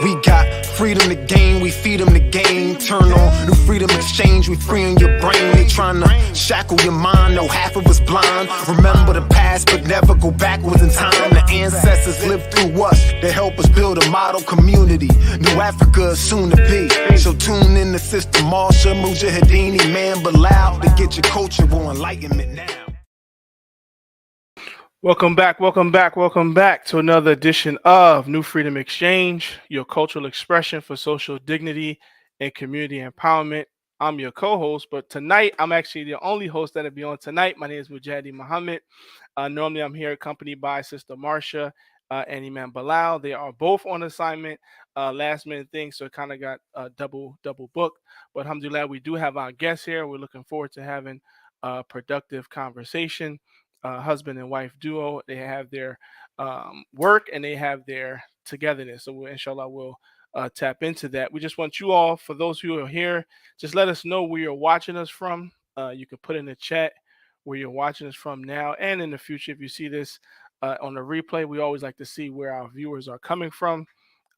We got freedom to gain, we feed them the game. Turn on the freedom exchange, we freeing your brain. They trying to shackle your mind, no half of us blind. Remember the past, but never go backwards in time. The ancestors lived through us, they help us build a model community. New Africa is soon to be. So tune in to Sister Marsha, Mujahideen, Imam Bilal, to get your cultural enlightenment now. Welcome back to another edition of New Freedom Exchange, your cultural expression for social dignity and community empowerment. I'm your co-host, but tonight I'm actually the only host that'll be on tonight. My name is Mujahideen Muhammad. Normally I'm here accompanied by Sister Marsha and Imam Bilal. They are both on assignment, last minute thing, so it kind of got double booked. But alhamdulillah, we do have our guests here. We're looking forward to having a productive conversation. Husband and wife duo. They have their work and they have their togetherness. So inshallah, we'll tap into that. We just want you all, for those who are here, just let us know where you're watching us from. You can put in the chat where you're watching us from now and in the future. If you see this on the replay, we always like to see where our viewers are coming from.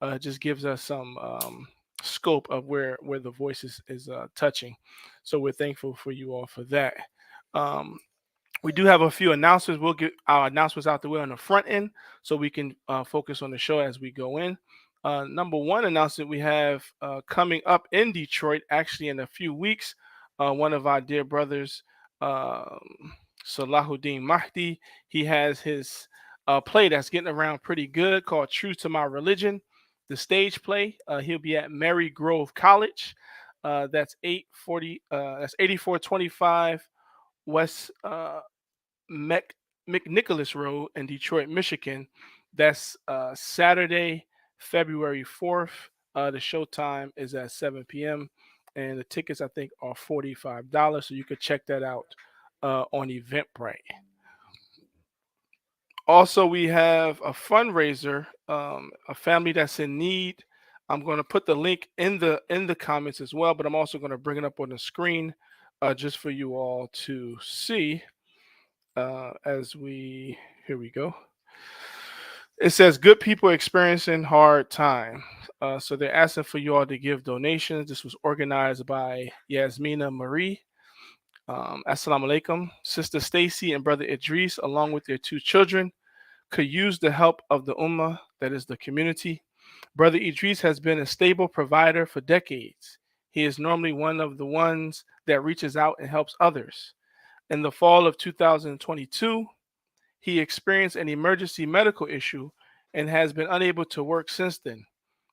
It just gives us some scope of where the voice is touching. So we're thankful for you all for that. We do have a few announcements. We'll get our announcements out the way on the front end so we can focus on the show as we go in. Number one announcement we have coming up in Detroit, actually in a few weeks, one of our dear brothers, Salahuddin Mahdi, he has his play that's getting around pretty good called True to My Religion, the stage play. He'll be at Mary Grove College. That's 8425 West McNicholas Road in Detroit, Michigan. That's Saturday, February 4th. The show time is at 7 p.m. and the tickets, I think, are $45. So you could check that out on Eventbrite. Also, we have a fundraiser, a family that's in need. I'm going to put the link in the comments as well, but I'm also going to bring it up on the screen just for you all to see. Here we go. It says good people experiencing hard time. So they're asking for you all to give donations. This was organized by Yasmina Marie. Assalamu alaikum. Sister Stacy and brother Idris, along with their two children, could use the help of the ummah, that is the community. Brother Idris has been a stable provider for decades. He is normally one of the ones that reaches out and helps others. In the fall of 2022, he experienced an emergency medical issue and has been unable to work since then.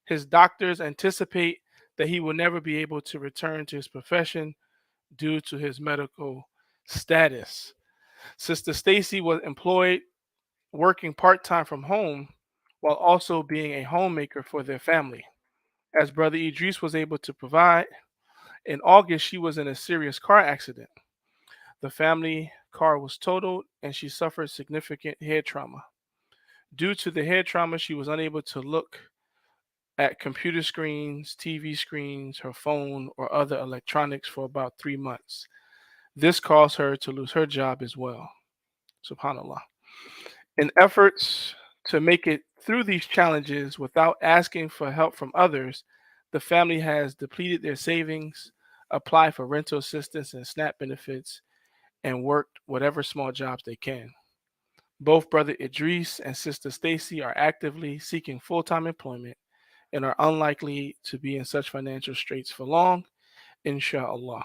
His doctors anticipate that he will never be able to return to his profession due to his medical status. Sister Stacy was employed working part-time from home while also being a homemaker for their family. As Brother Idris was able to provide, in August she was in a serious car accident. The family car was totaled and she suffered significant head trauma. Due to the head trauma, she was unable to look at computer screens, TV screens, her phone, or other electronics for about 3 months. This caused her to lose her job as well. SubhanAllah. In efforts to make it through these challenges without asking for help from others, the family has depleted their savings, applied for rental assistance and SNAP benefits, and worked whatever small jobs they can. Both Brother Idris and Sister Stacy are actively seeking full-time employment and are unlikely to be in such financial straits for long, inshallah.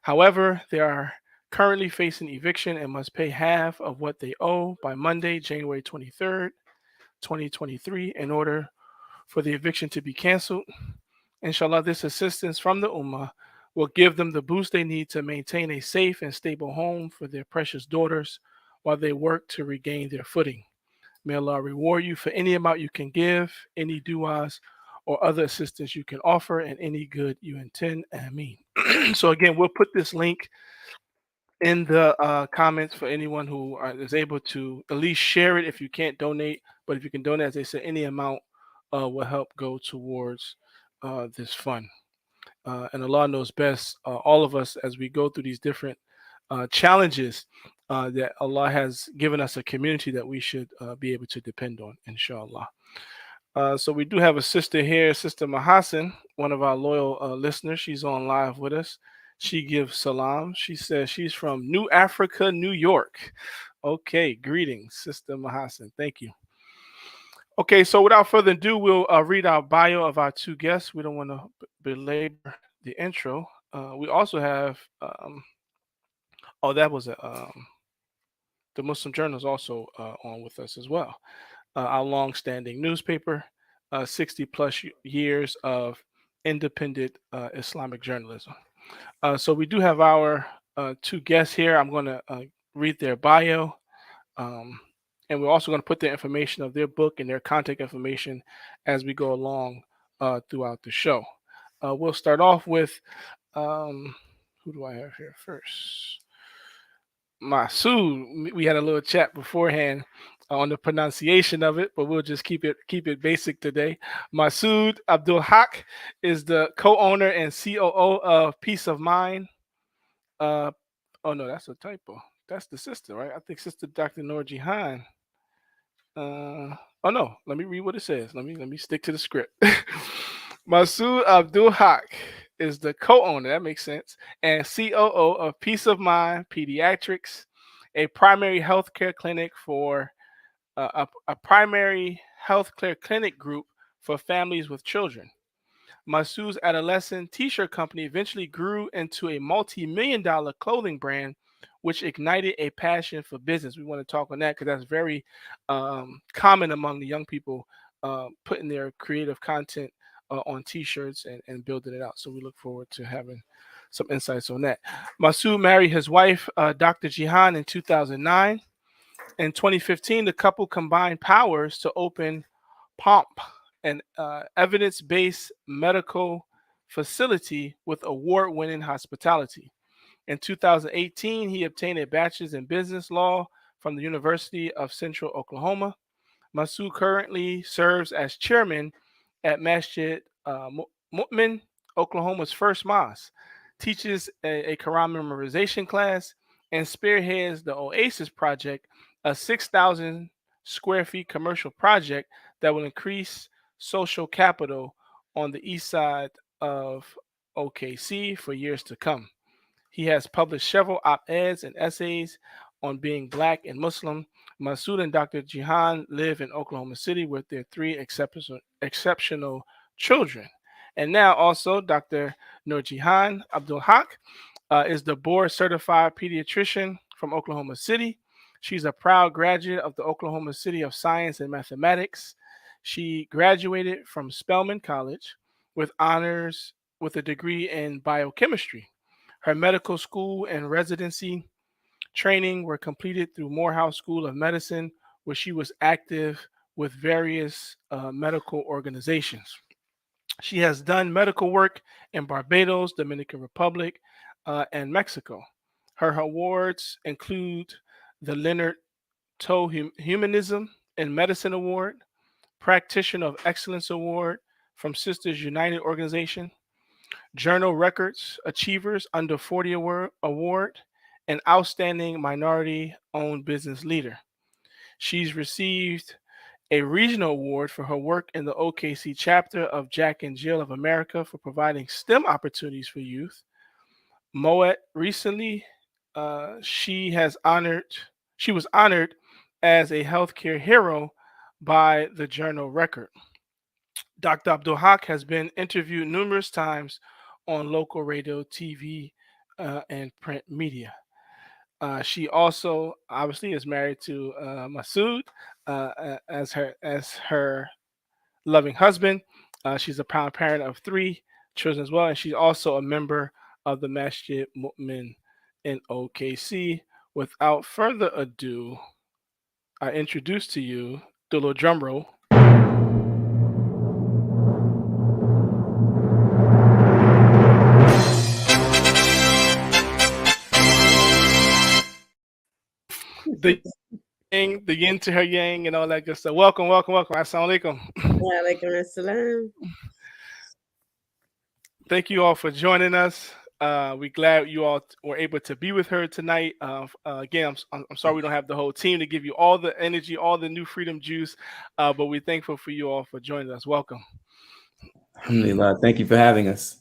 However, they are currently facing eviction and must pay half of what they owe by Monday, January 23rd, 2023, in order for the eviction to be canceled. Inshallah, this assistance from the Ummah will give them the boost they need to maintain a safe and stable home for their precious daughters while they work to regain their footing. May Allah reward you for any amount you can give, any du'as or other assistance you can offer, and any good you intend. Ameen. So again, we'll put this link in the comments for anyone who is able to at least share it if you can't donate. But if you can donate, as they said, any amount will help go towards this fund. And Allah knows best, all of us, as we go through these different challenges, that Allah has given us a community that we should be able to depend on, inshallah. So we do have a sister here, Sister Mahasin, one of our loyal listeners. She's on live with us. She gives salam. She says she's from New Africa, New York. Okay, greetings, Sister Mahasin. Thank you. Okay, so without further ado, we'll read our bio of our two guests. We don't want to belabor the intro. We also have, oh, that was the Muslim Journal is also on with us as well. Our long-standing newspaper, 60 plus years of independent Islamic journalism. So we do have our two guests here. I'm going to read their bio, um, and we're also going to put the information of their book and their contact information as we go along throughout the show. We'll start off with who do I have here first? Masood. We had a little chat beforehand on the pronunciation of it, but we'll just keep it basic today. Masood Abdul-Haqq is the co-owner and COO of Peace of Mind. Uh, oh no, that's a typo. That's the sister, right? I think Sister Dr. Noor Jihan. Oh no, let me read what it says. Let me stick to the script. Masood Abdul-Haqq is the co-owner, that makes sense, and COO of Peace of Mind Pediatrics, a primary healthcare clinic for a primary healthcare clinic group for families with children. Masood's adolescent t-shirt company eventually grew into a multi-million-dollar clothing brand, which ignited a passion for business. We want to talk on that because that's very common among the young people putting their creative content on t-shirts and building it out. So we look forward to having some insights on that. Masood married his wife, Dr. Jihan, in 2009. In 2015, the couple combined powers to open POMP, an evidence-based medical facility with award-winning hospitality. In 2018, he obtained a bachelor's in business law from the University of Central Oklahoma. Masood currently serves as chairman at Masjid Mu'min, Oklahoma's first mosque, teaches a Quran memorization class, and spearheads the Oasis Project, a 6,000 square feet commercial project that will increase social capital on the east side of OKC for years to come. He has published several op-eds and essays on being black and Muslim. Masood and Dr. Jihan live in Oklahoma City with their three exceptional children. And now also Dr. Noor Jihan Abdul-Haqq is the board certified pediatrician from Oklahoma City. She's a proud graduate of the Oklahoma City of Science and Mathematics. She graduated from Spelman College with honors with a degree in biochemistry. Her medical school and residency training were completed through Morehouse School of Medicine, where she was active with various medical organizations. She has done medical work in Barbados, Dominican Republic, and Mexico. Her awards include the Leonard Toe Humanism in Medicine Award, Practitioner of Excellence Award from Sisters United Organization, Journal Records Achievers Under 40 Award, and Outstanding Minority Owned Business Leader. She's received a regional award for her work in the OKC chapter of Jack and Jill of America for providing STEM opportunities for youth. Moet recently, she was honored as a healthcare hero by the Journal Record. Dr. Abdul-Haqq has been interviewed numerous times on local radio, TV, and print media. She also obviously is married to Masood as her loving husband. She's a proud parent of three children as well, and she's also a member of the Masjid Mu'min in OKC. Without further ado, I introduce to you the little drum roll. The the yin to her yang, and all that good stuff. Welcome, welcome, welcome. Assalamu alaikum. Walaikum assalam. Thank you all for joining us. We glad you all were able to be with her tonight. Again, I'm sorry we don't have the whole team to give you all the energy, all the new freedom juice, but we're thankful for you all for joining us. Welcome. Alhamdulillah. Thank you for having us.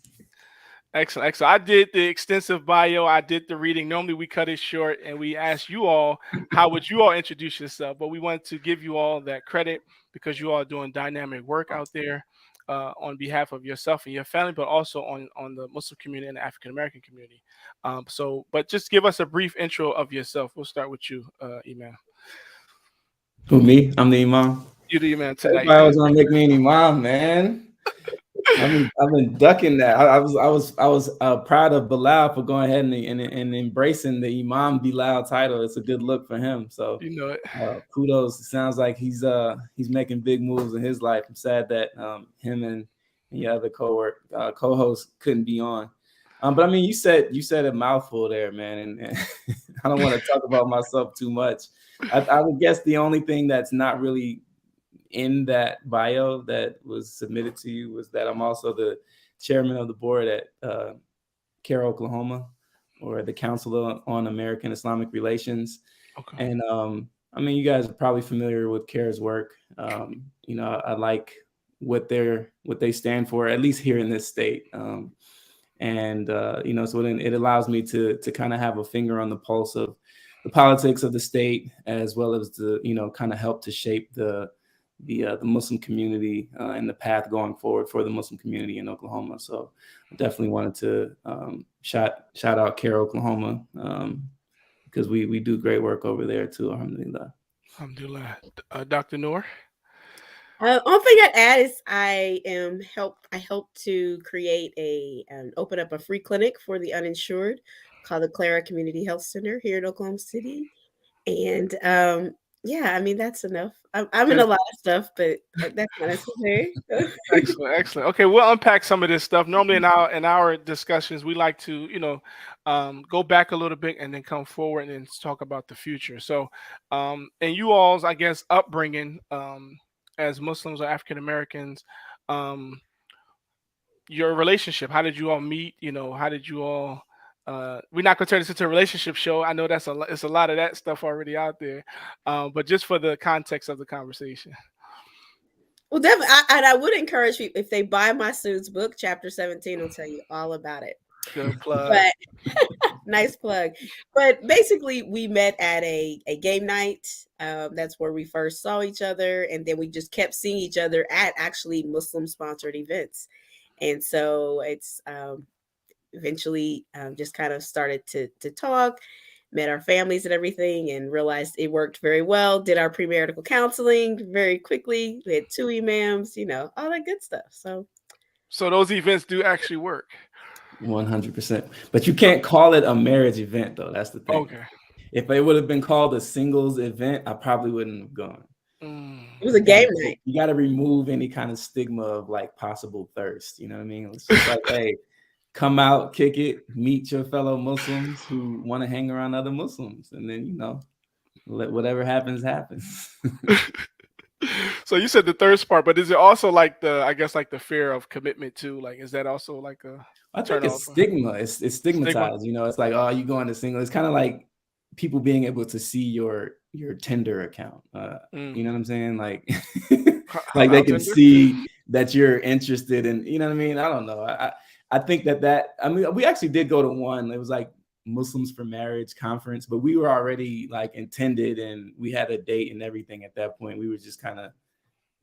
Excellent, excellent. I did the extensive bio. I did the reading. Normally we cut it short and we ask you all, how would you all introduce yourself? But we wanted to give you all that credit because you all are doing dynamic work out there on behalf of yourself and your family, but also on the Muslim community and the African American community. But just give us a brief intro of yourself. We'll start with you, Imam. Who, me? I'm the Imam. You the Imam tonight. Everybody was gonna make me an Imam, man. I've been ducking that. I was proud of Bilal for going ahead and embracing the Imam Bilal title. It's a good look for him. So You know it. Kudos. It sounds like he's making big moves in his life. I'm sad that him and the other co-host couldn't be on. But I mean, you said a mouthful there, man, and I don't want to talk about myself too much. I would guess the only thing that's not really in that bio that was submitted to you was that I'm also the chairman of the board at CARE Oklahoma, or the Council on American Islamic Relations. Okay. And I mean, you guys are probably familiar with CARE's work. You know, I like what they stand for, at least here in this state. You know, so it allows me to kind of have a finger on the pulse of the politics of the state, as well as the, you know, kind of help to shape the Muslim community and the path going forward for the Muslim community in Oklahoma. So I definitely wanted to shout out CARE Oklahoma, because we do great work over there too. Alhamdulillah. Alhamdulillah. Dr. Noor. Only thing I'd add is I helped to create and open up a free clinic for the uninsured called the Clara Community Health Center here in Oklahoma City. And yeah, I mean, that's enough. I'm in a lot of stuff, but that's not necessary. Excellent, excellent. Okay, we'll unpack some of this stuff. Normally in our discussions, we like to, you know, go back a little bit and then come forward and then talk about the future. So, and you all's, I guess, upbringing as Muslims or African Americans, your relationship. How did you all meet? You know, how did you all? We're not going to turn this into a relationship show. I know it's a lot of that stuff already out there, but just for the context of the conversation. Well, definitely, I would encourage you, if they buy Masood's book, Chapter 17 will tell you all about it. Good plug. But, nice plug. But basically, we met at a game night. That's where we first saw each other, and then we just kept seeing each other at actually Muslim-sponsored events. And so it's eventually just kind of started to talk, met our families and everything, and realized it worked very well. Did our premarital counseling very quickly. We had 2 imams, you know, all that good stuff. So those events do actually work. 100%. But you can't call it a marriage event, though. That's the thing. Okay. If it would have been called a singles event, I probably wouldn't have gone. It was a game night. You got to remove any kind of stigma of like possible thirst. You know what I mean? It's just like, hey, come out, kick it, meet your fellow Muslims who want to hang around other Muslims, and then, you know, let whatever happens happens. So you said the thirst part, but is it also like the fear of commitment too? Like, is that also like a? I think it's stigma. It's stigmatized. You know, it's like, oh, you going to single. It's kind of like people being able to see your Tinder account. You know what I'm saying? Like, like they can see that you're interested in. You know what I mean? I don't know. I think that I mean, we actually did go to one. It was like Muslims for Marriage conference, but we were already like intended, and we had a date and everything at that point. We were just kind of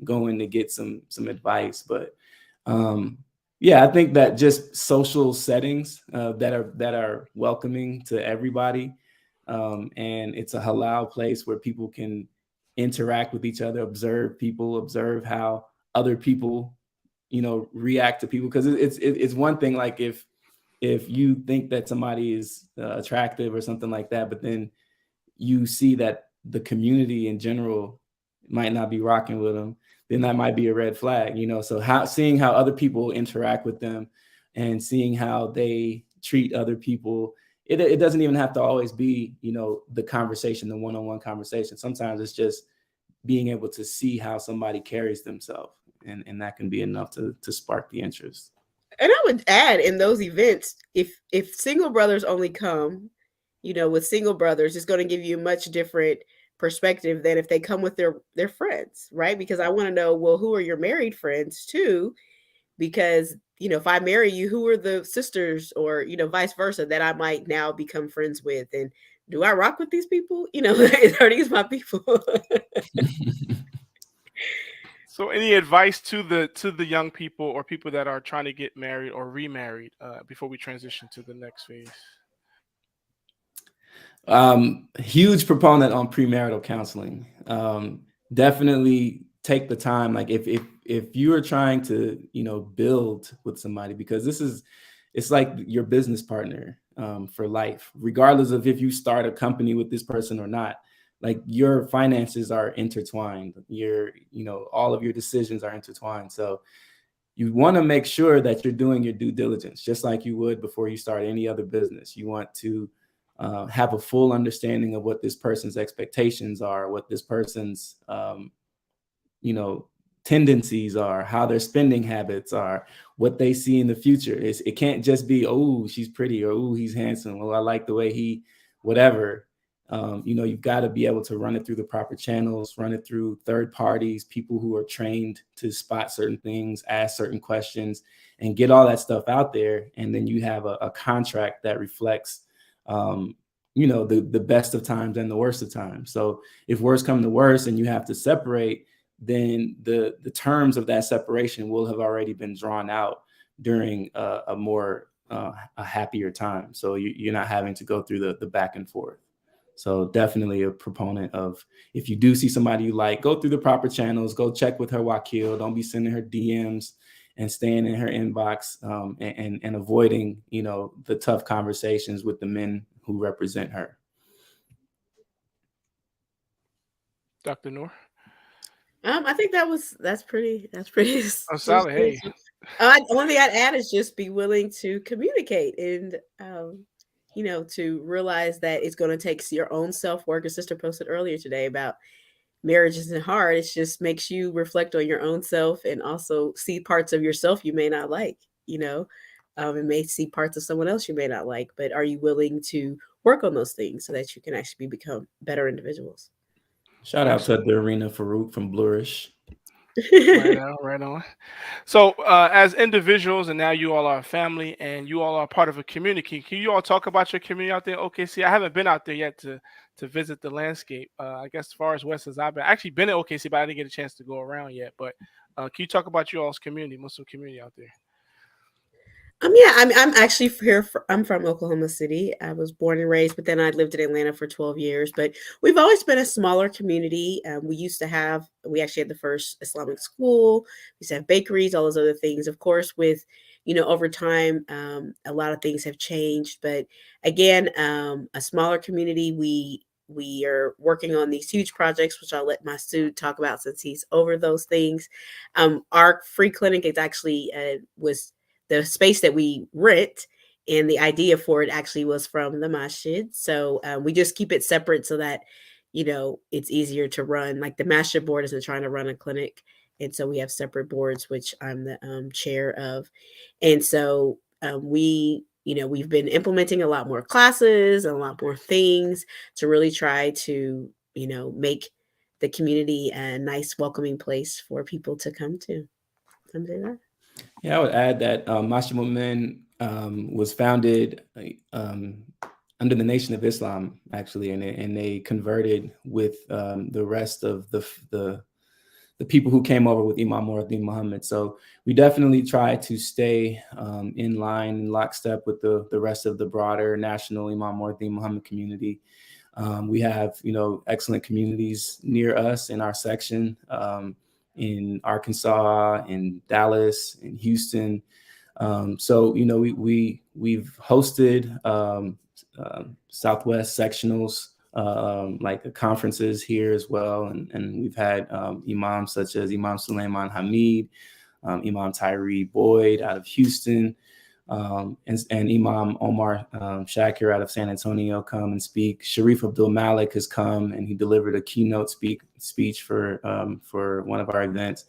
going to get some advice, but yeah, I think that just social settings that are welcoming to everybody, and it's a halal place where people can interact with each other, observe how other people, you know, react to people. Because it's one thing, like if you think that somebody is attractive or something like that, but then you see that the community in general might not be rocking with them, then that might be a red flag, you know. So seeing how other people interact with them and seeing how they treat other people, it doesn't even have to always be, you know, the conversation, the one-on-one conversation. Sometimes it's just being able to see how somebody carries themselves, and that can be enough to spark the interest. And I would add, in those events, if single brothers only come, with single brothers, it's going to give you a much different perspective than if they come with their friends, right? Because I want to know, well, who are your married friends too? Because if I marry you, who are the sisters, or vice versa, that I might now become friends with? And do I rock with these people? Are these my people? So, any advice to the young people or people that are trying to get married or remarried before we transition to the next phase? Huge proponent on premarital counseling. Definitely take the time. Like if you are trying to build with somebody, because it's like your business partner for life, regardless of if you start a company with this person or not. Like, your finances are intertwined. All of your decisions are intertwined. So you want to make sure that you're doing your due diligence, just like you would before you start any other business. You want to have a full understanding of what this person's expectations are, what this person's, tendencies are, how their spending habits are, what they see in the future. It can't just be, oh, she's pretty, or oh, he's handsome, oh, I like the way he, whatever. You've got to be able to run it through the proper channels, run it through third parties, people who are trained to spot certain things, ask certain questions, and get all that stuff out there. And then you have a contract that reflects, the best of times and the worst of times. So if worse come to worse and you have to separate, then the terms of that separation will have already been drawn out during a more a happier time. So you're not having to go through the back and forth. So definitely a proponent of, if you do see somebody you like, go through the proper channels, go check with her Wakil. Don't be sending her DMs and staying in her inbox and avoiding, the tough conversations with the men who represent her. Dr. Noor? I think that's pretty. Oh, solid. Hey. One thing I'd add is just be willing to communicate and, to realize that it's going to take your own self-work. A sister posted earlier today about marriage isn't hard. It just makes you reflect on your own self and also see parts of yourself you may not like, and may see parts of someone else you may not like. But are you willing to work on those things so that you can actually become better individuals? Shout out to the Arena Farouk from Blourish. Right on. So, as individuals, and now you all are a family, and you all are part of a community. Can you all talk about your community out there? OKC. I haven't been out there yet to visit the landscape. I guess as far as west as I've been, I actually been at OKC, but I didn't get a chance to go around yet. But can you talk about you all's community, Muslim community out there? Yeah, I'm actually here. I'm from Oklahoma City. I was born and raised, but then I lived in Atlanta for 12 years. But we've always been a smaller community. We actually had the first Islamic school. We used to have bakeries, all those other things. Of course, with over time, a lot of things have changed. But again, a smaller community. We are working on these huge projects, which I'll let Masood talk about since he's over those things. Our free clinic is actually was the space that we rent, and the idea for it actually was from the masjid. So we just keep it separate so that, it's easier to run. Like, the masjid board isn't trying to run a clinic. And so we have separate boards, which I'm the chair of. And so we've been implementing a lot more classes and a lot more things to really try to, make the community a nice, welcoming place for people to come to. Something like that. Yeah, I would add that Marsha was founded under the Nation of Islam, actually, and they converted with the rest of the people who came over with Imam Muhammad. So we definitely try to stay in line, in lockstep with the rest of the broader national Imam Muhammad community. We have, excellent communities near us in our section. In Arkansas, in Dallas, in Houston. So, we've hosted Southwest sectionals, like conferences here as well. And we've had imams such as Imam Suleiman Hamid, Imam Tyree Boyd out of Houston, and Imam Omar Shakir out of San Antonio come and speak. Sharif Abdul Malik has come and he delivered a keynote speech for one of our events.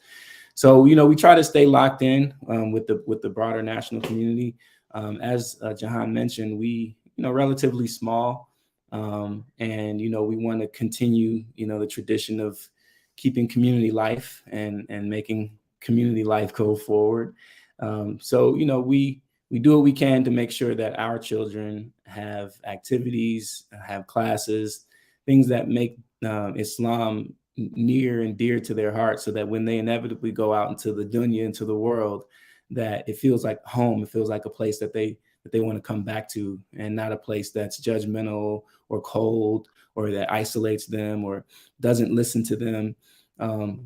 So, we try to stay locked in with the broader national community. As Jihan mentioned, we, relatively small, and, we want to continue, the tradition of keeping community life and making community life go forward. So, we do what we can to make sure that our children have activities, have classes, things that make Islam near and dear to their heart, so that when they inevitably go out into the dunya, into the world, that it feels like home. It feels like a place that they want to come back to, and not a place that's judgmental or cold, or that isolates them or doesn't listen to them.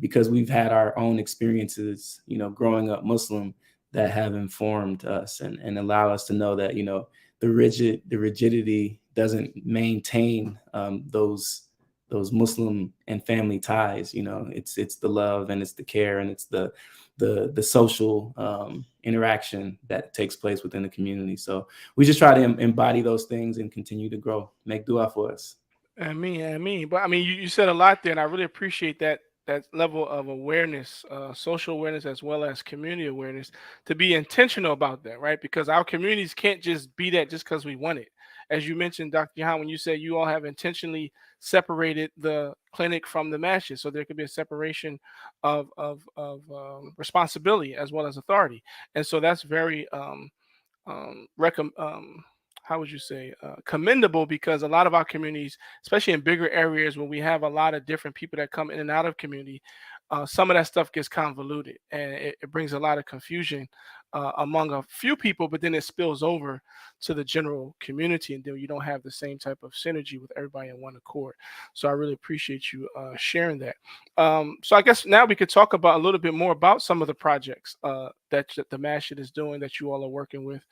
Because we've had our own experiences, growing up Muslim, that have informed us and allow us to know that, the rigidity doesn't maintain those Muslim and family ties. It's the love, and it's the care, and it's the social interaction that takes place within the community. So we just try to embody those things and continue to grow. Make dua for us. I mean. But I mean, you said a lot there, and I really appreciate that level of awareness, social awareness, as well as community awareness, to be intentional about that, right? Because our communities can't just be that just because we want it. As you mentioned, Dr. Jihan, when you said you all have intentionally separated the clinic from the masjid, so there could be a separation of responsibility as well as authority, and so that's very how would you say, commendable, because a lot of our communities, especially in bigger areas where we have a lot of different people that come in and out of community, some of that stuff gets convoluted, and it brings a lot of confusion among a few people, but then it spills over to the general community, and then you don't have the same type of synergy with everybody in one accord. So I really appreciate you sharing that. So I guess now we could talk about a little bit more about some of the projects that the masjid is doing, that you all are working with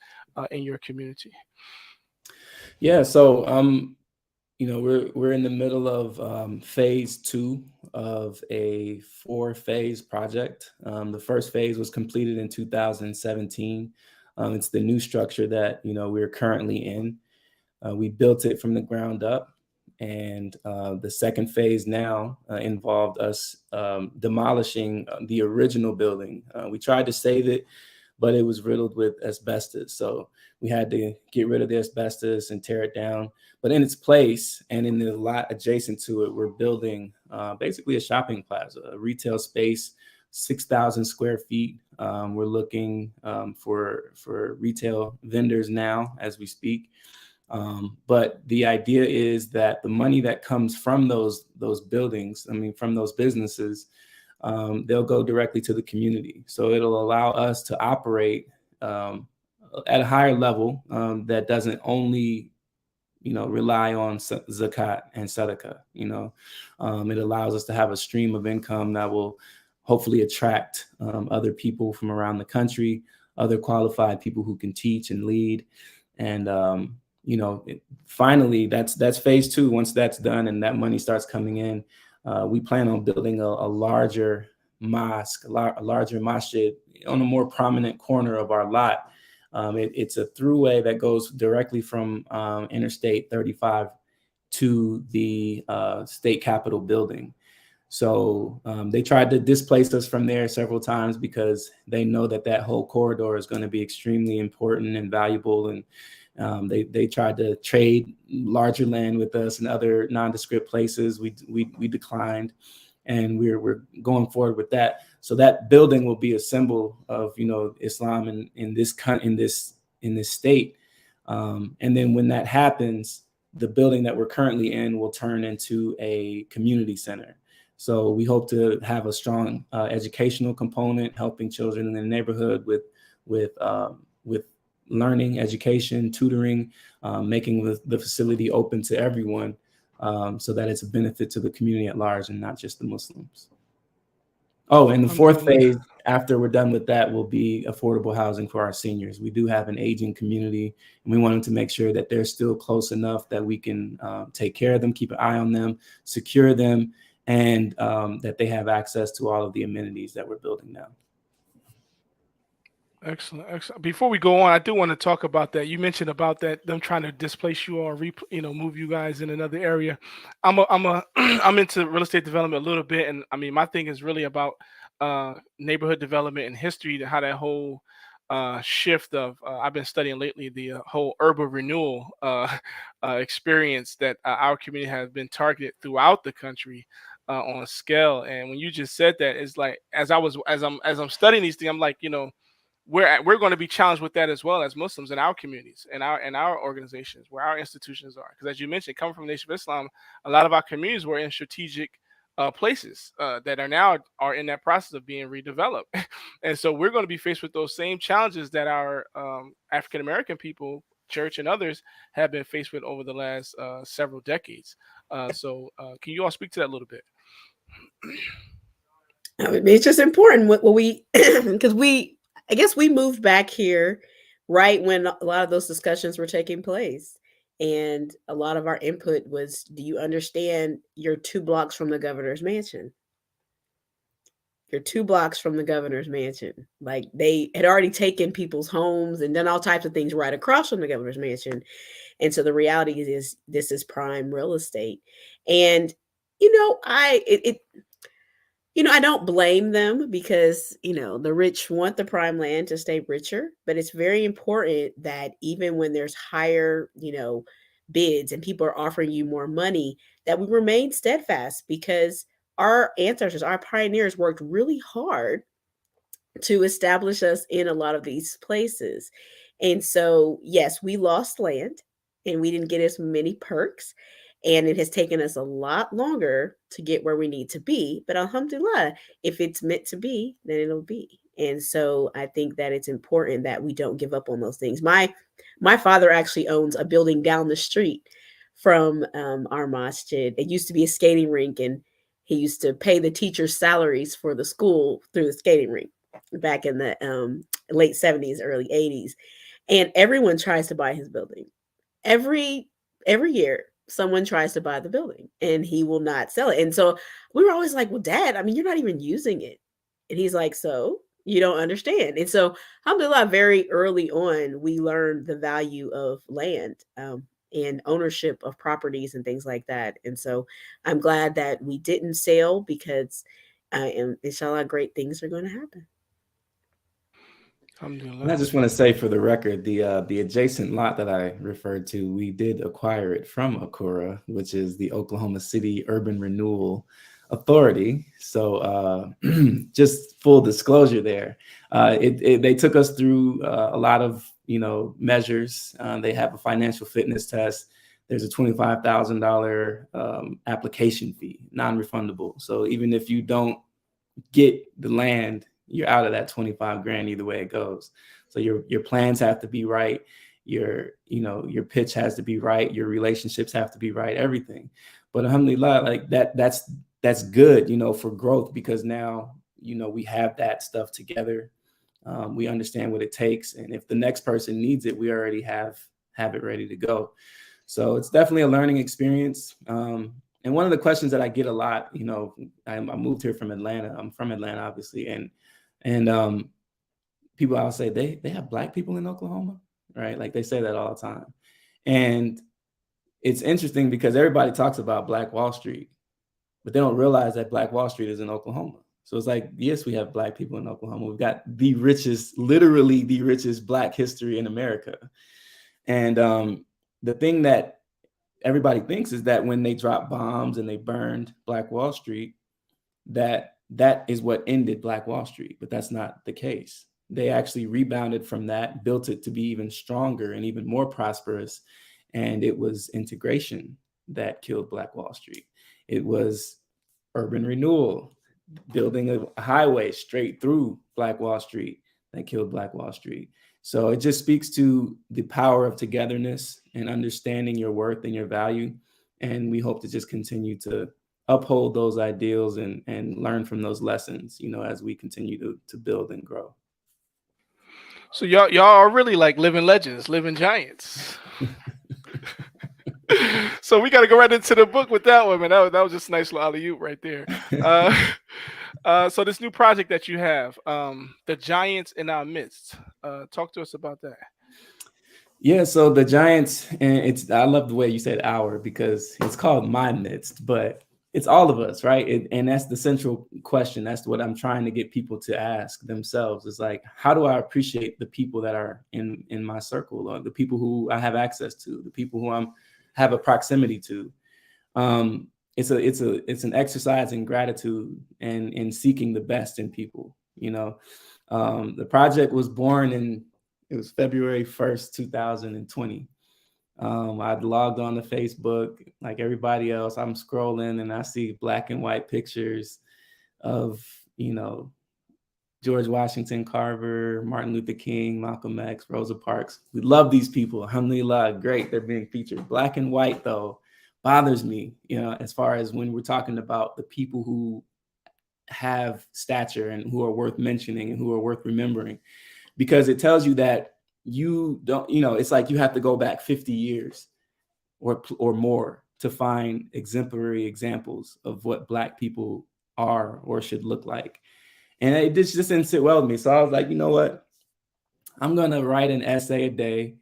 in your community. Yeah, so we're in the middle of phase 2 of a 4-phase project. The first phase was completed in 2017. It's the new structure that we're currently in. We built it from the ground up, and the second phase now involved us demolishing the original building. We tried to save it, but it was riddled with asbestos. So we had to get rid of the asbestos and tear it down. But in its place, and in the lot adjacent to it, we're building basically a shopping plaza, a retail space, 6,000 square feet. We're looking for retail vendors now as we speak. But the idea is that the money that comes from those buildings, from those businesses, they'll go directly to the community. So it'll allow us to operate at a higher level that doesn't only, rely on zakat and sadaqah. It allows us to have a stream of income that will hopefully attract other people from around the country, other qualified people who can teach and lead. And, finally, that's phase 2. Once that's done and that money starts coming in, we plan on building a larger mosque, a larger masjid on a more prominent corner of our lot. It's a throughway that goes directly from Interstate 35 to the state capitol building. So they tried to displace us from there several times because they know that whole corridor is going to be extremely important and valuable. And they tried to trade larger land with us in other nondescript places. We declined, and we're going forward with that. So that building will be a symbol of Islam in this state. And then when that happens, the building that we're currently in will turn into a community center. So we hope to have a strong educational component, helping children in the neighborhood with learning, education, tutoring, making the facility open to everyone, so that it's a benefit to the community at large and not just the Muslims. Oh, and the fourth phase, after we're done with that, will be affordable housing for our seniors. We do have an aging community, and we wanted to make sure that they're still close enough that we can take care of them, keep an eye on them, secure them, and that they have access to all of the amenities that we're building now. Excellent, excellent. Before we go on, I do want to talk about that. You mentioned about that them trying to displace you or move you guys in another area. I'm into real estate development a little bit, and I mean my thing is really about neighborhood development and history, how that whole shift of I've been studying lately the whole urban renewal experience that our community has been targeted throughout the country on a scale. And when you just said that, it's like as I'm studying these things, I'm like, we're going to be challenged with that as well as Muslims in our communities and our organizations where our institutions are. Because as you mentioned, coming from the Nation of Islam, a lot of our communities were in strategic places that are in that process of being redeveloped, and so we're going to be faced with those same challenges that our African American people, church, and others have been faced with over the last several decades. So, can you all speak to that a little bit? I mean, it's just important what we because I guess we moved back here right when a lot of those discussions were taking place. And a lot of our input was, do you understand you're 2 blocks from the governor's mansion? You're 2 blocks from the governor's mansion. Like they had already taken people's homes and done all types of things right across from the governor's mansion. And so the reality is this is prime real estate. And I don't blame them because, the rich want the prime land to stay richer, but it's very important that even when there's higher, bids and people are offering you more money, that we remain steadfast because our ancestors, our pioneers worked really hard to establish us in a lot of these places. And so, yes, we lost land and we didn't get as many perks. And it has taken us a lot longer to get where we need to be. But alhamdulillah, if it's meant to be, then it'll be. And so I think that it's important that we don't give up on those things. My father actually owns a building down the street from our masjid. It used to be a skating rink, and he used to pay the teachers' salaries for the school through the skating rink back in the late 70s, early 80s. And everyone tries to buy his building. Every year someone tries to buy the building and he will not sell it. And so we were always like, well, Dad, I mean, you're not even using it. And he's like, so you don't understand. And so alhamdulillah, very early on, we learned the value of land and ownership of properties and things like that. And so I'm glad that we didn't sell because inshallah, great things are going to happen. And I just want to say for the record, the adjacent lot that I referred to, we did acquire it from Akura, which is the Oklahoma City Urban Renewal Authority. So just full disclosure there, they took us through a lot of measures. They have a financial fitness test. There's a $25,000 application fee, non-refundable. So even if you don't get the land, you're out of that 25 grand either way it goes. So your plans have to be right. Your pitch has to be right. Your relationships have to be right, everything. But alhamdulillah, like that's good, for growth, because now, we have that stuff together. We understand what it takes. And if the next person needs it, we already have it ready to go. So it's definitely a learning experience. And one of the questions that I get a lot, I moved here from Atlanta. I'm from Atlanta, obviously. And people, I'll say, they have Black people in Oklahoma, right? Like they say that all the time. And it's interesting because everybody talks about Black Wall Street, but they don't realize that Black Wall Street is in Oklahoma. So it's like, yes, we have Black people in Oklahoma. We've got literally the richest Black history in America. And the thing that everybody thinks is that when they dropped bombs and they burned Black Wall Street, that is what ended Black Wall Street, but that's not the case. They actually rebounded from that, built it to be even stronger and even more prosperous. And it was integration that killed Black Wall Street. It was urban renewal, building a highway straight through Black Wall Street that killed Black Wall Street. So it just speaks to the power of togetherness and understanding your worth and your value. And we hope to just continue to uphold those ideals and learn from those lessons, as we continue to build and grow. So y'all are really like living legends, living giants. So we got to go right into the book with that one, man. That was just a nice little alley-oop right there. So this new project that you have, the Giants in Our Midst. Talk to us about that. Yeah, so the Giants, and I love the way you said "our" because it's called My Midst, but it's all of us, right? And that's the central question. That's what I'm trying to get people to ask themselves. Is like, how do I appreciate the people that are in my circle, or the people who I have access to, the people who have a proximity to? It's an exercise in gratitude and in seeking the best in people. The project was born it was February 1st, 2020. I'd logged on to Facebook like everybody else. I'm scrolling and I see black and white pictures of, George Washington Carver, Martin Luther King, Malcolm X, Rosa Parks. We love these people. Alhamdulillah, great. They're being featured. Black and white, though, bothers me, as far as when we're talking about the people who have stature and who are worth mentioning and who are worth remembering, because it tells you that you don't, it's like you have to go back 50 years or more to find exemplary examples of what Black people are or should look like. And it just didn't sit well with me. So I was like, you know what? I'm going to write an essay a day,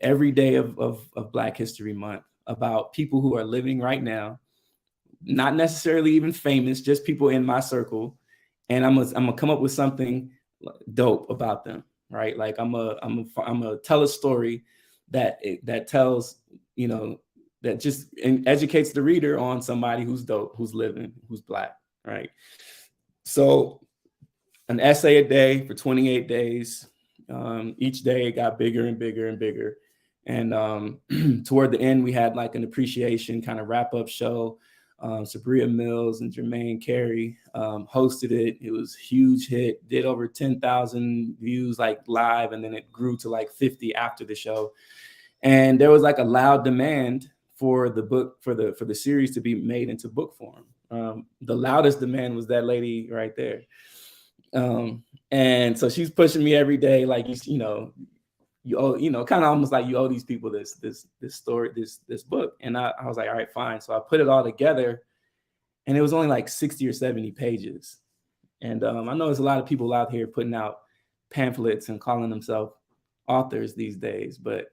every day of Black History Month, about people who are living right now, not necessarily even famous, just people in my circle. And I'm gonna come up with something dope about them, right? Like I'm gonna tell a story that tells, that just educates the reader on somebody who's dope, who's living, who's Black, right? So an essay a day for 28 days. Each day it got bigger and bigger and bigger. And toward the end, we had like an appreciation kind of wrap-up show. Sabria Mills and Jermaine Carey hosted it. It was a huge hit, did over 10,000 views like live, and then it grew to like 50 after the show. And there was like a loud demand for the book, for the series to be made into book form. The loudest demand was that lady right there. And so she's pushing me every day, like, you owe, kind of almost like you owe these people this story, this book. And I was like, all right, fine. So I put it all together, and it was only like 60 or 70 pages. And I know there's a lot of people out here putting out pamphlets and calling themselves authors these days, but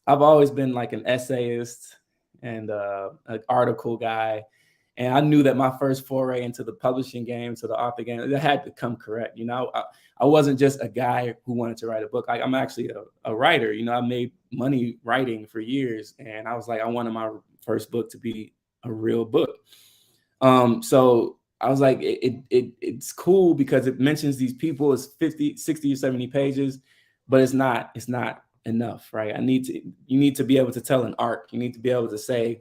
I've always been like an essayist and an article guy. And I knew that my first foray into the publishing game, to the author game, it had to come correct. I wasn't just a guy who wanted to write a book. I'm actually a writer. I made money writing for years. And I was like, I wanted my first book to be a real book. So I was like, it's cool because it mentions these people. It's 50, 60 or 70 pages, but it's not enough, right? You need to be able to tell an arc. You need to be able to say,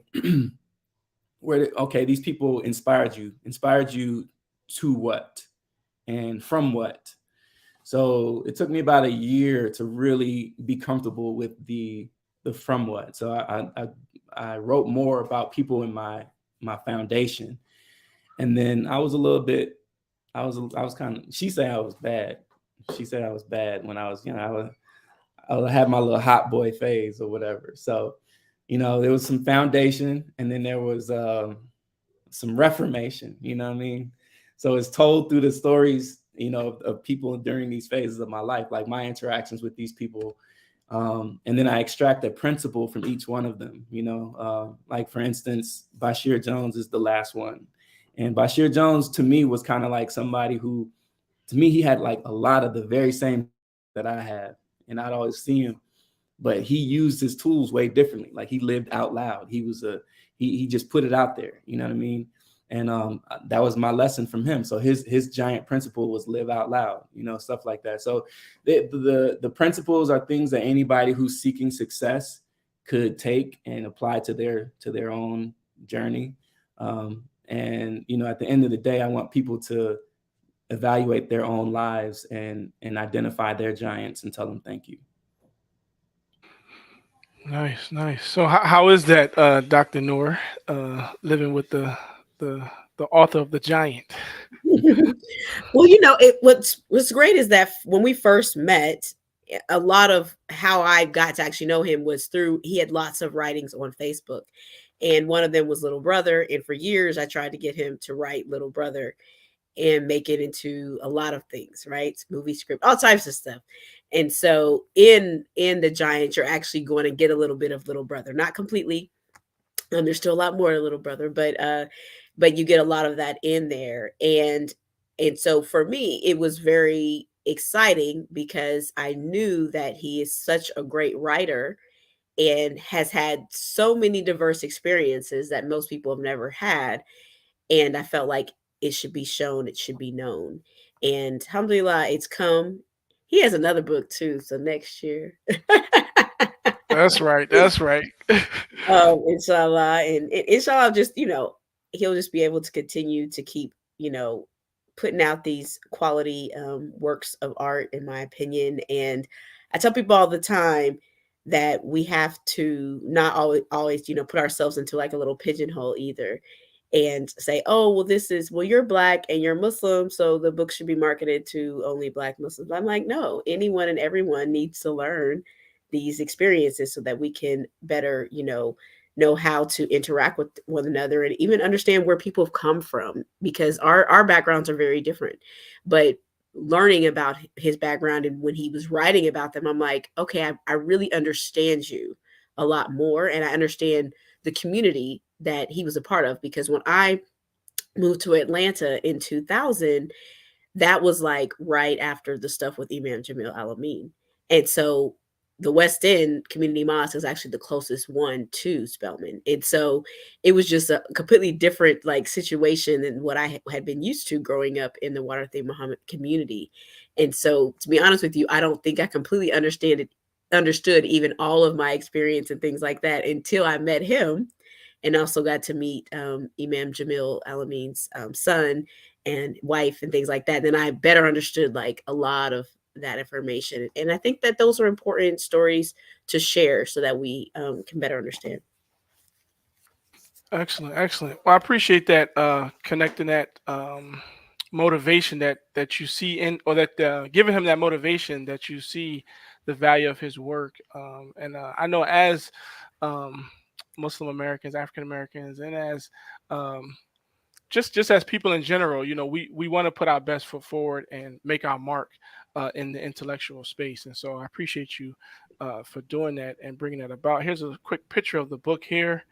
okay, these people inspired you to what and from what. So it took me about a year to really be comfortable with the from what. So I wrote more about people in my foundation. And then I was kind of, she said I was bad. She said I was bad when I was, I had my little hot boy phase or whatever. So there was some foundation, and then there was some reformation, you know what I mean? So it's told through the stories, of people during these phases of my life, like my interactions with these people. And then I extract a principle from each one of them, like for instance, Bashir Jones is the last one. And Bashir Jones to me was kind of like somebody who, to me, he had like a lot of the very same that I had. And I'd always see him, but he used his tools way differently. Like he lived out loud. He just put it out there. You know what I mean? And that was my lesson from him. So his giant principle was live out loud, stuff like that. So the principles are things that anybody who's seeking success could take and apply to their own journey. And at the end of the day, I want people to evaluate their own lives and identify their giants and tell them thank you. Nice. So how is that, Dr. Noor, living with the author of The Giant? Well, what's great is that when we first met, a lot of how I got to actually know him was through, he had lots of writings on Facebook. And one of them was Little Brother. And for years, I tried to get him to write Little Brother. and make it into a lot of things, right? Movie script, all types of stuff. And so in the Giant, you're actually going to get a little bit of little brother, not completely. There's still a lot more to little brother, but you get a lot of that in there. And so for me, it was very exciting because I knew that he is such a great writer and has had so many diverse experiences that most people have never had. And I felt like it should be shown, it should be known. And alhamdulillah, it's come. He has another book too, so next year. That's right. That's right. Inshallah. And inshallah, just, he'll just be able to continue to keep, putting out these quality works of art, in my opinion. And I tell people all the time that we have to not always, put ourselves into like a little pigeonhole either, and say, oh, well, you're Black and you're Muslim, so the book should be marketed to only Black Muslims. I'm like, no, anyone and everyone needs to learn these experiences so that we can better, know how to interact with one another and even understand where people have come from, because our backgrounds are very different. But learning about his background and when he was writing about them, I'm like, okay, I really understand you a lot more, and I understand the community that he was a part of. Because when I moved to Atlanta in 2000, that was like right after the stuff with Imam Jamil Al-Amin. And so the West End Community Mosque is actually the closest one to Spelman. And so it was just a completely different like situation than what I had been used to growing up in the Wadathe Muhammad community. And so, to be honest with you, I don't think I completely understood even all of my experience and things like that until I met him, and also got to meet Imam Jamil Al-Amin's son and wife and things like that. Then I better understood like a lot of that information. And I think that those are important stories to share so that we can better understand. Excellent, excellent. Well, I appreciate that connecting that motivation that you see in, or that giving him that motivation that you see the value of his work. And I know as Muslim Americans, African Americans, and as just as people in general, we want to put our best foot forward and make our mark in the intellectual space. And so I appreciate you for doing that and bringing that about. Here's a quick picture of the book here.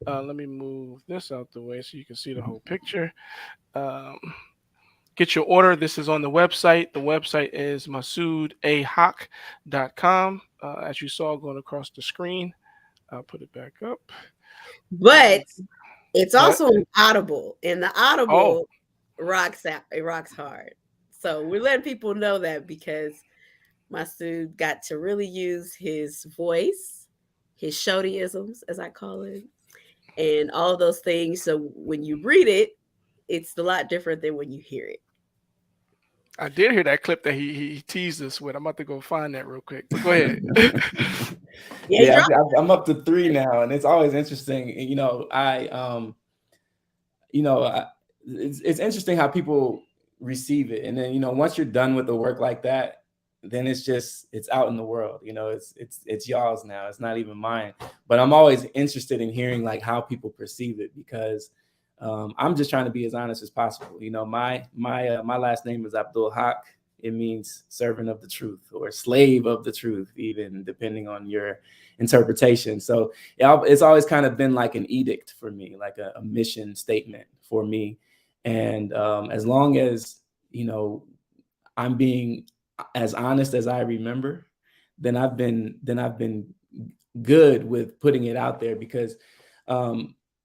Let me move this out the way so you can see the whole picture. Get your order. This is on the website. The website is MasoodAbdul-Haqq.com. As you saw going across the screen. I'll put it back up. But it's also an Audible, and the Audible rocks hard. So we're letting people know that because Masood got to really use his voice, his shortyisms, as I call it, and all of those things. So when you read it, it's a lot different than when you hear it. I did hear that clip that he teased us with. I'm about to go find that real quick. But go ahead. Yeah, I'm up to 3 now, and it's always interesting. It's interesting how people receive it, and then once you're done with the work like that, then it's out in the world. It's y'all's now. It's not even mine. But I'm always interested in hearing like how people perceive it, because I'm just trying to be as honest as possible. My last name is Abdul-Haqq. It means servant of the truth or slave of the truth, even depending on your interpretation. So it's always kind of been like an edict for me, like a mission statement for me. And as long as, I'm being as honest as I remember, then I've been good with putting it out there, because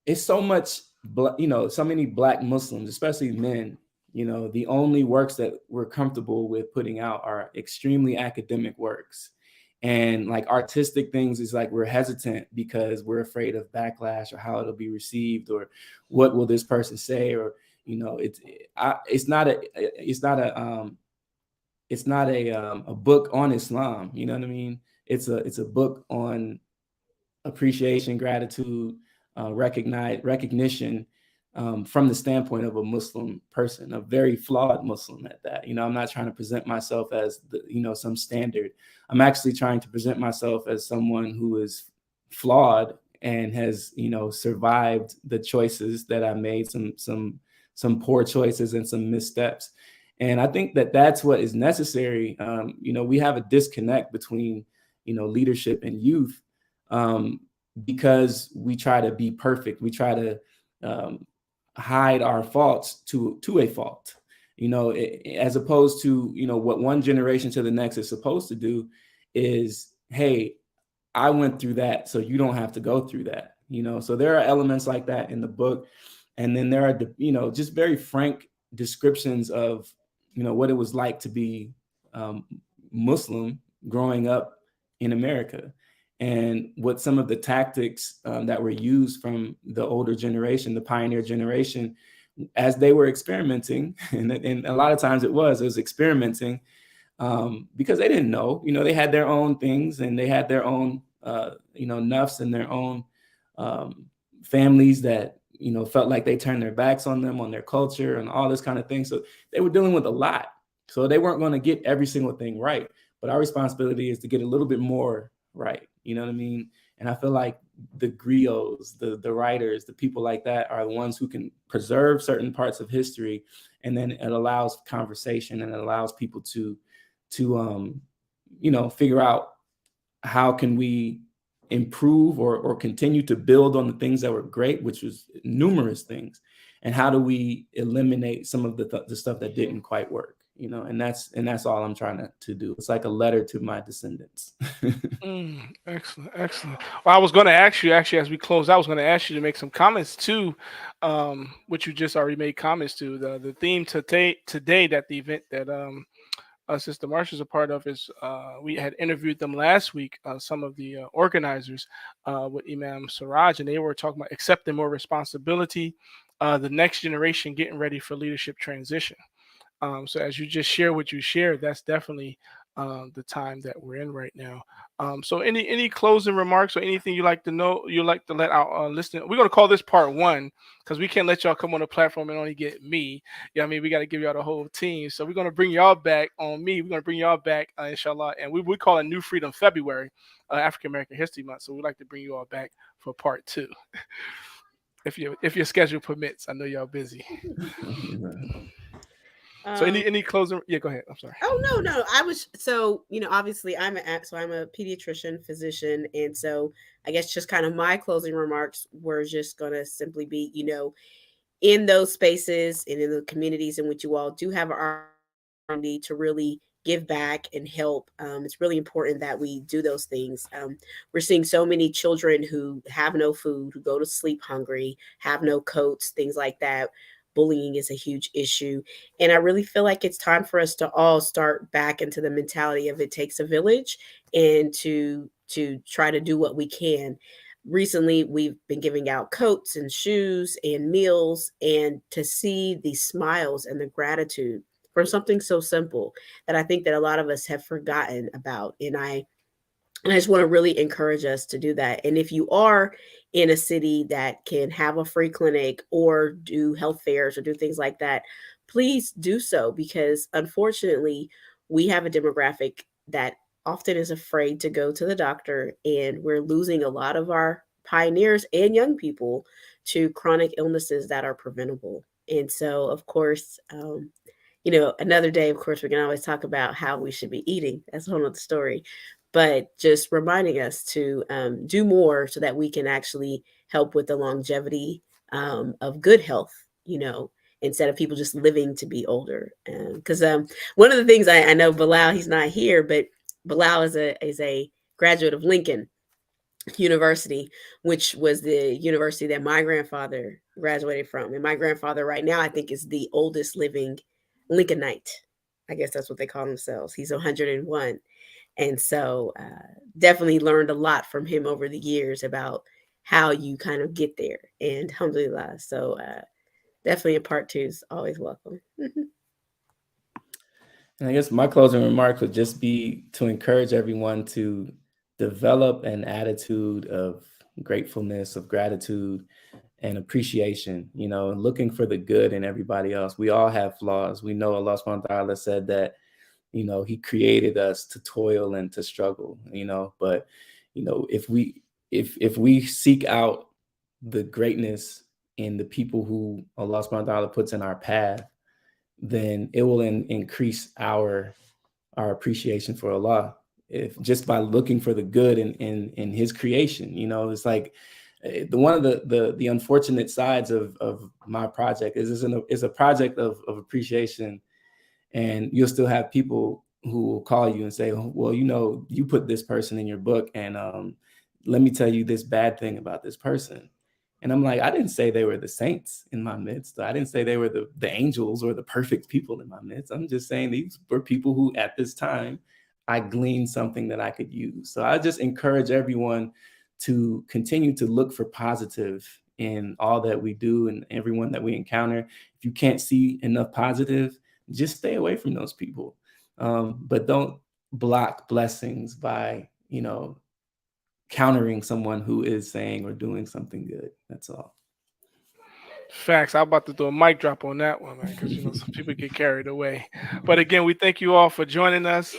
it's so much, so many Black Muslims, especially men, the only works that we're comfortable with putting out are extremely academic works. And like artistic things is like we're hesitant because we're afraid of backlash or how it'll be received or what will this person say, or it's not a book on Islam. You know what I mean? It's a book on appreciation, gratitude, recognition. From the standpoint of a Muslim person, a very flawed Muslim at that. I'm not trying to present myself as some standard. I'm actually trying to present myself as someone who is flawed and has survived the choices that I made, some some poor choices and some missteps. And I think that that's what is necessary. We have a disconnect between, leadership and youth, because we try to be perfect. We try to hide our faults to a fault, as opposed to, what one generation to the next is supposed to do is, hey, I went through that, so you don't have to go through that. So there are elements like that in the book. And then there are, just very frank descriptions of, what it was like to be Muslim growing up in America, and what some of the tactics that were used from the older generation, the pioneer generation, as they were experimenting. And a lot of times it was experimenting because they didn't know, they had their own things, and they had their own, nuffs and their own families that, felt like they turned their backs on them, on their culture and all this kind of thing. So they were dealing with a lot. So they weren't going to get every single thing right. But our responsibility is to get a little bit more right. You know what I mean? And I feel like the griots, the writers, the people like that are the ones who can preserve certain parts of history. And then it allows conversation, and it allows people to figure out how can we improve or continue to build on the things that were great, which was numerous things, and how do we eliminate some of the stuff that didn't quite work, and that's all I'm trying to do. It's like a letter to my descendants. Excellent. Well, I was going to ask you, actually, as we close, I was going to ask you to make some comments too, which you just already made comments to. The theme today that the event that Sister Marsha is a part of is we had interviewed them last week, some of the organizers with Imam Siraj, and they were talking about accepting more responsibility, the next generation getting ready for leadership transition. So as you just share what you shared, that's definitely the time that we're in right now. So any closing remarks or anything you like to let our listeners? We're going to call this part one because we can't let y'all come on the platform and only get me. Yeah, we got to give y'all the whole team. So we're going to bring y'all back on me. We're going to bring y'all back, inshallah. And we call it New Freedom February, African American History Month. So we'd like to bring you all back for part two. If your schedule permits. I know y'all busy. So any closing? Yeah, go ahead. I'm sorry. Oh no. I was obviously I'm a pediatrician, physician, and so I guess just kind of my closing remarks were just gonna simply be, in those spaces and in the communities in which you all do have our opportunity to really give back and help. It's really important that we do those things. We're seeing so many children who have no food, who go to sleep hungry, have no coats, things like that. Bullying is a huge issue. And I really feel like it's time for us to all start back into the mentality of it takes a village, and to try to do what we can. Recently, we've been giving out coats and shoes and meals, and to see the smiles and the gratitude for something so simple that I think that a lot of us have forgotten about. And I just want to really encourage us to do that. And if you are in a city that can have a free clinic or do health fairs or do things like that, please do so, because unfortunately, we have a demographic that often is afraid to go to the doctor, and we're losing a lot of our pioneers and young people to chronic illnesses that are preventable. And so, of course, another day, of course, we can always talk about how we should be eating. That's a whole other story. But just reminding us to do more so that we can actually help with the longevity of good health, instead of people just living to be older. Because one of the things I know, Bilal, he's not here, but Bilal is a graduate of Lincoln University, which was the university that my grandfather graduated from. And my grandfather right now, I think, is the oldest living Lincolnite. I guess that's what they call themselves. He's 101. And so definitely learned a lot from him over the years about how you kind of get there. And alhamdulillah. So definitely a part two is always welcome. And I guess my closing remarks would just be to encourage everyone to develop an attitude of gratefulness, of gratitude, and appreciation, looking for the good in everybody else. We all have flaws. We know Allah subhanahu wa ta'ala said that, he created us to toil and to struggle, but, if we seek out the greatness in the people who Allah subhanahu wa ta'ala puts in our path, then it will increase our appreciation for Allah. If just by looking for the good in his creation, you know, it's like one of the unfortunate sides of my project is it's a project of appreciation, and you'll still have people who will call you and say, well, you know, you put this person in your book, and let me tell you this bad thing about this person. And I'm like, I didn't say they were the saints in my midst. I didn't say they were the angels or the perfect people in my midst. I'm just saying these were people who at this time I gleaned something that I could use. So I just encourage everyone to continue to look for positive in all that we do and everyone that we encounter. If you can't see enough positive, just stay away from those people. But don't block blessings by, you know, countering someone who is saying or doing something good. That's all. Facts. I'm about to do a mic drop on that one, man, because you know some people get carried away. But again, we thank you all for joining us,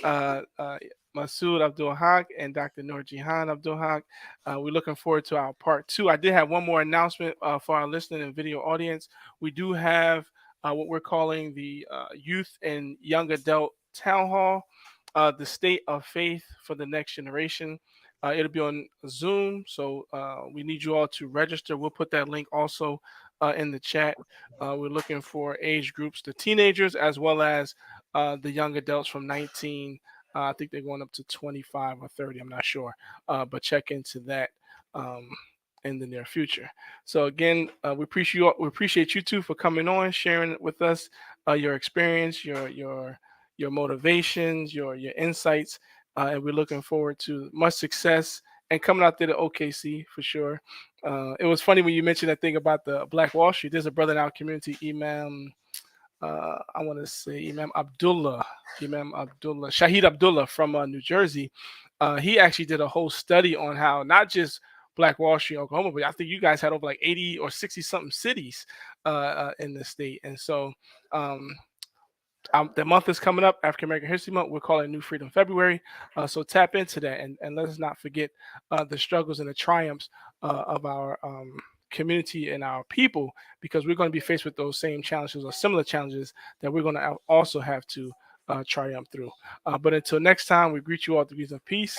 Masood Abdul-Haqq and Dr. Noor Jihan Abdul-Haqq. We're looking forward to our part 2. I did have one more announcement for our listening and video audience. We do have what we're calling the Youth and Young Adult Town Hall, the State of Faith for the Next Generation. It'll be on Zoom, so we need you all to register. We'll put that link also in the chat. We're looking for age groups, the teenagers, as well as the young adults from 19. I think they're going up to 25 or 30. I'm not sure, but check into that in the near future. So again, we appreciate you two for coming on, sharing with us your experience, your motivations, your insights. And we're looking forward to much success and coming out there to OKC for sure. It was funny when you mentioned that thing about the Black Wall Street. There's a brother in our community, Imam Abdullah, Shahid Abdullah from New Jersey. He actually did a whole study on how not just Black Wall Street, Oklahoma, but I think you guys had over like 80 or 60 something cities in the state. And so the month is coming up, African American History Month. We're calling New Freedom February. So tap into that and let us not forget the struggles and the triumphs of our community and our people, because we're going to be faced with those same challenges or similar challenges that we're going to also have to triumph through. But until next time, we greet you all with the peace of peace.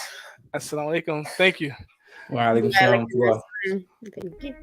Assalamu alaikum. Thank you. Wa alaikum salam. Thank you.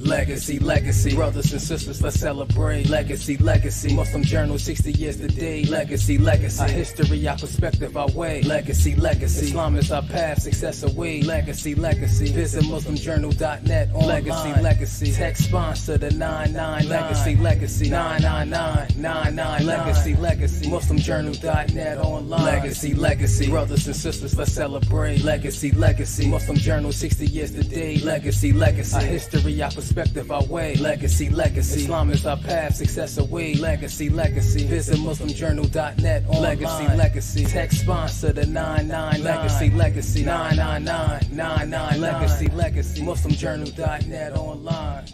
Legacy, legacy, brothers and sisters, let's celebrate. Legacy, legacy, Muslim Journal, 60 years today. Legacy, legacy, our history, our perspective, our way. Legacy, legacy, Islam is our path, success away. Legacy, legacy, visit MuslimJournal.net online. Legacy, legacy, text sponsor the 999. Legacy, legacy, 999. Legacy, legacy, MuslimJournal.net online. Legacy, legacy, brothers and sisters, let's celebrate. Legacy, legacy, Muslim Journal, 60 years today. Legacy, legacy, our history, our perspective, our way. Legacy, legacy, Islam is our path, success away. Legacy, legacy, visit MuslimJournal.net online. Legacy, legacy, text sponsor the 999. Legacy, legacy, 999. Legacy, legacy, MuslimJournal.net online.